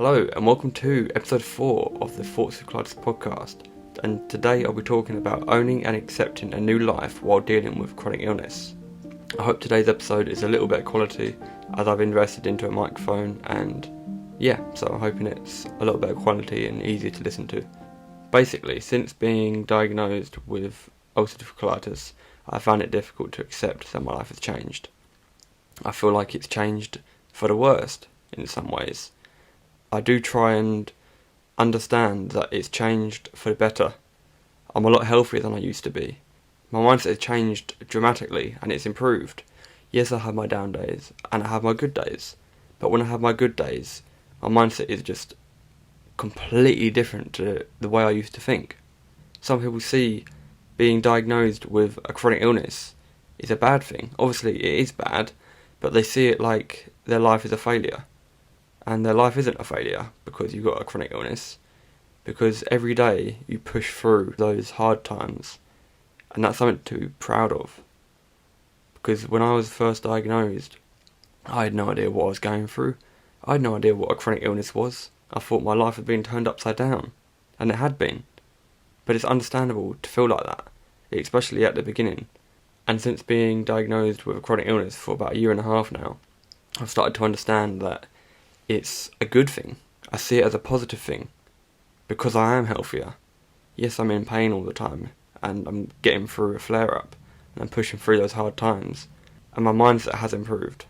Hello and welcome to episode 4 of the Ulcerative Colitis podcast, and today I'll be talking about owning and accepting a new life while dealing with chronic illness. I hope today's episode is a little bit of quality as I've invested into a microphone and so I'm hoping it's a little bit of quality and easy to listen to. Basically, since being diagnosed with ulcerative colitis, I found it difficult to accept that my life has changed. I feel like it's changed for the worst in some ways. I do try and understand that it's changed for the better. I'm a lot healthier than I used to be. My mindset has changed dramatically and it's improved. Yes, I have my down days and I have my good days. But when I have my good days, my mindset is just completely different to the way I used to think. Some people see being diagnosed with a chronic illness is a bad thing. Obviously it is bad, but they see it like their life is a failure. And their life isn't a failure because you've got a chronic illness. Because every day you push through those hard times. And that's something to be proud of. Because when I was first diagnosed, I had no idea what I was going through. I had no idea what a chronic illness was. I thought my life had been turned upside down. And it had been. But it's understandable to feel like that, especially at the beginning. And since being diagnosed with a chronic illness for about 1.5 years now, I've started to understand that it's a good thing. I see it as a positive thing. Because I am healthier. Yes, I'm in pain all the time. And I'm getting through a flare-up. And I'm pushing through those hard times. And my mindset has improved.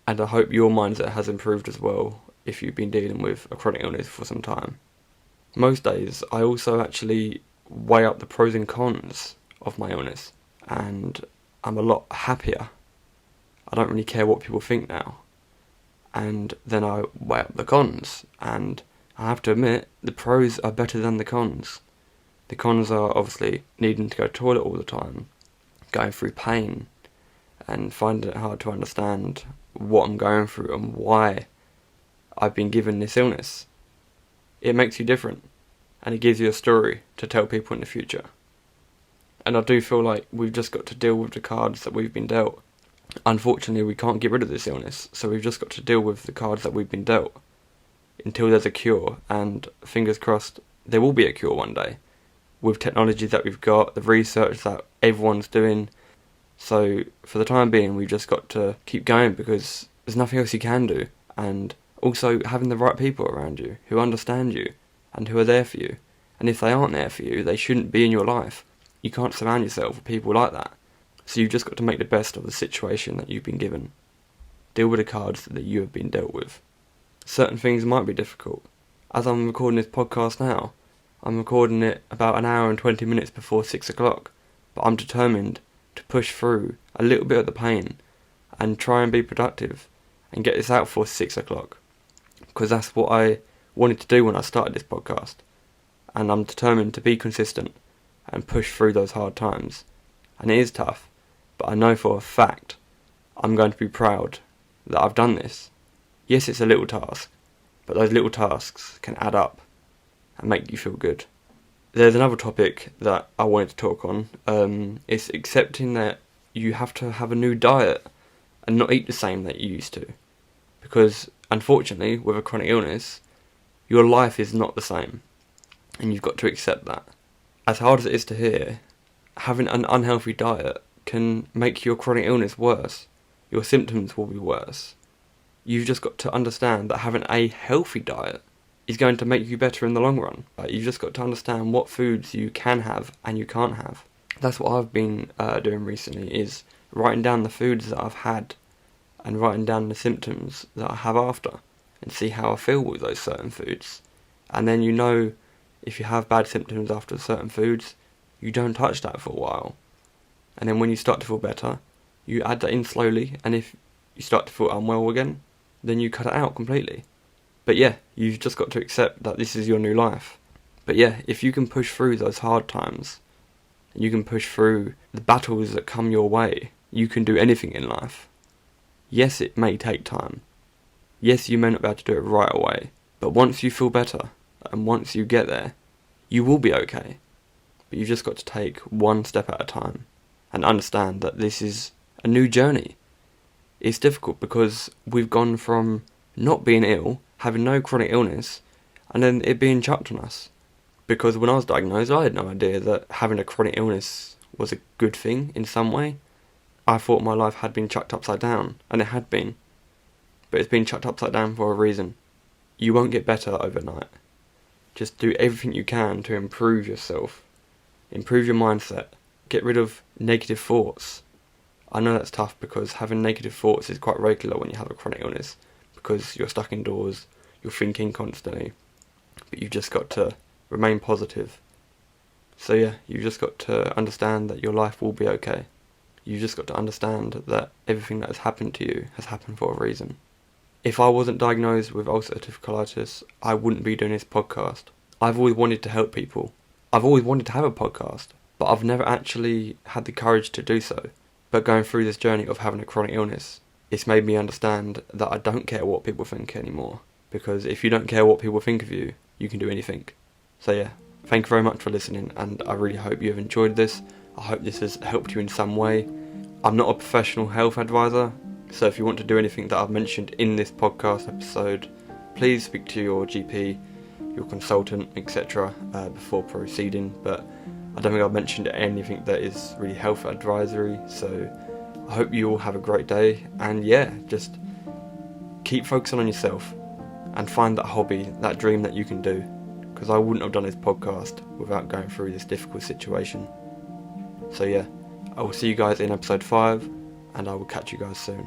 And I hope your mindset has improved as well if you've been dealing with a chronic illness for some time. Most days, I also actually weigh up the pros and cons of my illness. And I'm a lot happier. I don't really care what people think now. And then I weigh up the cons. And I have to admit, the pros are better than the cons. The cons are obviously needing to go to the toilet all the time, going through pain, and finding it hard to understand what I'm going through and why I've been given this illness. It makes you different, and it gives you a story to tell people in the future. And I do feel like we've just got to deal with the cards that we've been dealt. Unfortunately, we can't get rid of this illness, so we've just got to deal with the cards that we've been dealt until there's a cure, and fingers crossed there will be a cure one day. With technology that we've got, the research that everyone's doing. So for the time being, we've just got to keep going because there's nothing else you can do. And also having the right people around you who understand you and who are there for you. And if they aren't there for you, they shouldn't be in your life. You can't surround yourself with people like that. So you've just got to make the best of the situation that you've been given. Deal with the cards that you have been dealt with. Certain things might be difficult. As I'm recording this podcast now, I'm recording it about 1 hour and 20 minutes before 6 o'clock, but I'm determined to push through a little bit of the pain and try and be productive and get this out for 6 o'clock, because that's what I wanted to do when I started this podcast, and I'm determined to be consistent and push through those hard times. And it is tough, but I know for a fact I'm going to be proud that I've done this. Yes, it's a little task, but those little tasks can add up and make you feel good. There's another topic that I wanted to talk on. It's accepting that you have to have a new diet and not eat the same that you used to. Because unfortunately, with a chronic illness, your life is not the same. And you've got to accept that. As hard as it is to hear, having an unhealthy diet can make your chronic illness worse. Your symptoms will be worse. You've just got to understand that having a healthy diet is going to make you better in the long run. You've just got to understand what foods you can have and you can't have. That's what I've been doing recently, is writing down the foods that I've had and writing down the symptoms that I have after and see how I feel with those certain foods. And then if you have bad symptoms after certain foods, you don't touch that for a while. And then when you start to feel better, you add that in slowly, and if you start to feel unwell again, then you cut it out completely. But yeah, you've just got to accept that this is your new life. But yeah, if you can push through those hard times, and you can push through the battles that come your way, you can do anything in life. Yes, it may take time. Yes, you may not be able to do it right away. But once you feel better, and once you get there, you will be okay. But you've just got to take one step at a time, and understand that this is a new journey. It's difficult because we've gone from not being ill, having no chronic illness and then it being chucked on us. Because when I was diagnosed, I had no idea that having a chronic illness was a good thing in some way. I thought my life had been chucked upside down, and it had been. But it's been chucked upside down for a reason. You won't get better overnight. Just do everything you can to improve yourself. Improve your mindset. Get rid of negative thoughts. I know that's tough because having negative thoughts is quite regular when you have a chronic illness, because you're stuck indoors, you're thinking constantly. But you've just got to remain positive. So yeah, you've just got to understand that your life will be okay. You've just got to understand that everything that has happened to you has happened for a reason. If I wasn't diagnosed with ulcerative colitis, I wouldn't be doing this podcast. I've always wanted to help people. I've always wanted to have a podcast, but I've never actually had the courage to do so. But going through this journey of having a chronic illness, it's made me understand that I don't care what people think anymore. Because if you don't care what people think of you, you can do anything. So yeah, thank you very much for listening, and I really hope you have enjoyed this. I hope this has helped you in some way. I'm not a professional health advisor, so if you want to do anything that I've mentioned in this podcast episode, please speak to your GP, your consultant, etc. Before proceeding. But I don't think I've mentioned anything that is really health advisory, so I hope you all have a great day, and yeah, just keep focusing on yourself and find that hobby, that dream that you can do, because I wouldn't have done this podcast without going through this difficult situation. So yeah, I will see you guys in episode 5, and I will catch you guys soon.